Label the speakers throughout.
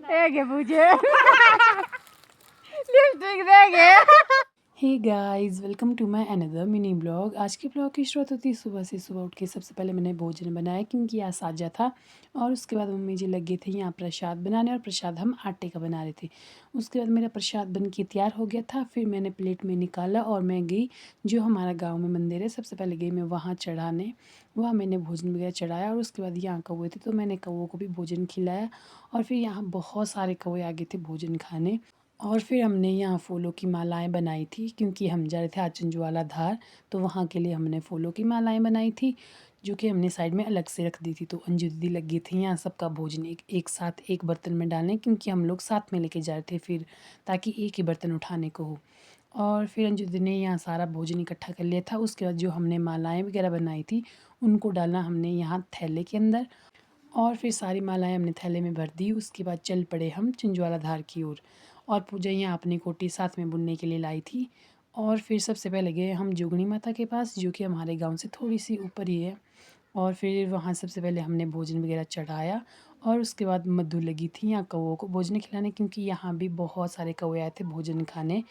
Speaker 1: देंगे मुझे लिपस्टिक देंगे। Hey guys, welcome to my another mini blog. आज के ब्लॉग की शुरुआत होती है सुबह से। सुबह उठ के सबसे पहले मैंने भोजन बनाया क्योंकि आज साजा था, और उसके बाद मम्मी जी लगे थे यहाँ प्रसाद बनाने, और प्रसाद हम आटे का बना रहे थे। उसके बाद मेरा प्रसाद बन के तैयार हो गया था। फिर मैंने प्लेट में निकाला और मैं गई, जो हमारा गाँव में मंदिर है, सबसे पहले गई मैं वहाँ चढ़ाने। वहाँ मैंने भोजन वगैरह चढ़ाया, और उसके बाद यहाँ कौवे थे तो मैंने कौवों को भी भोजन खिलाया। और फिर यहाँ बहुत सारे कौवे आ गए थे भोजन खाने। और फिर हमने यहाँ फूलों की मालाएं बनाई थी क्योंकि हम जा रहे थे आज चंजुआला धार, तो वहाँ के लिए हमने फूलों की मालाएं बनाई थी, जो कि हमने साइड में अलग से रख दी थी। तो अंजू दीदी लगी थी यहाँ सबका भोजन एक साथ एक बर्तन में डालने, क्योंकि हम लोग साथ में लेके जा रहे थे फिर, ताकि एक ही बर्तन उठाने को हो। और फिर अंजू दीदी ने यहाँ सारा भोजन इकट्ठा कर लिया था। उसके बाद जो हमने मालाएँ वगैरह बनाई थी उनको डालना हमने यहाँ थैले के अंदर, और फिर सारी मालाएं हमने थैले में भर दी। उसके बाद चल पड़े हम चंजुआला धार की ओर। और पूजा यहाँ अपनी कोटी साथ में बुनने के लिए लाई थी। और फिर सबसे पहले गए हम जोगणी माता के पास, जो कि हमारे गांव से थोड़ी सी ऊपर ही है। और फिर वहाँ सबसे पहले हमने भोजन वगैरह चढ़ाया, और उसके बाद मधु लगी थी यहाँ कौवों को भोजन खिलाने, क्योंकि यहाँ भी बहुत सारे कौवे आए थे भोजन खाने।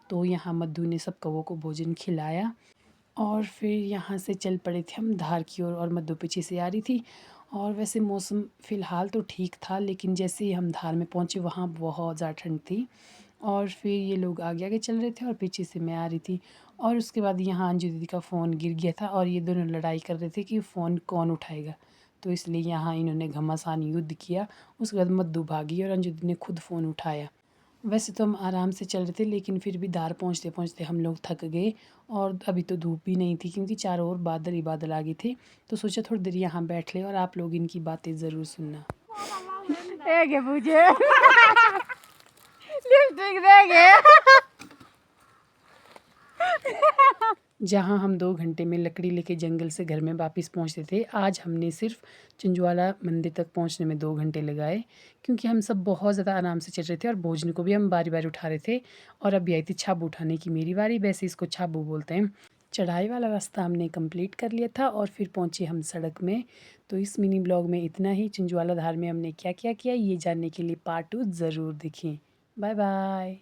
Speaker 1: तो यहाँ मधु ने सब कौवों को भोजन खिलाया। और फिर यहाँ से चल पड़े थे हम धार की ओर, और मधु पीछे से आ रही थी। और वैसे मौसम फ़िलहाल तो ठीक था, लेकिन जैसे ही हम धार में पहुँचे वहाँ बहुत ज़्यादा ठंड थी। और फिर ये लोग आगे आगे चल रहे थे और पीछे से मैं आ रही थी। और उसके बाद यहाँ अंजू दीदी का फ़ोन गिर गया था, और ये दोनों लड़ाई कर रहे थे कि फ़ोन कौन उठाएगा। तो इसलिए यहाँ इन्होंने घमासान युद्ध किया। उसके बाद मधु भागी और अंजू दीदी ने खुद फ़ोन उठाया। वैसे तो हम आराम से चल रहे थे, लेकिन फिर भी धार पहुँचते पहुँचते हम लोग थक गए। और अभी तो धूप भी नहीं थी, क्योंकि चारों ओर बादल ही बादल आ गए थे। तो सोचा थोड़ी देर यहाँ बैठ ले और आप लोग इनकी बातें ज़रूर सुनना। देंगे मुझे लिपस्टिक देंगे। जहाँ हम 2 घंटे में लकड़ी लेके जंगल से घर में वापस पहुँचते थे, आज हमने सिर्फ चंजुआला मंदिर तक पहुँचने में 2 घंटे लगाए, क्योंकि हम सब बहुत ज़्यादा आराम से चल रहे थे और भोजन को भी हम बारी बारी उठा रहे थे। और अभी आई थी छाबू उठाने की मेरी बारी, वैसे इसको छाबू बोलते हैं। चढ़ाई वाला रास्ता हमने कंप्लीट कर लिया था, और फिर पहुँचे हम सड़क में। तो इस मिनी ब्लॉग में इतना ही। चंजुआला धार में हमने क्या क्या किया ये जानने के लिए पार्ट 2 ज़रूर देखें। Bye bye.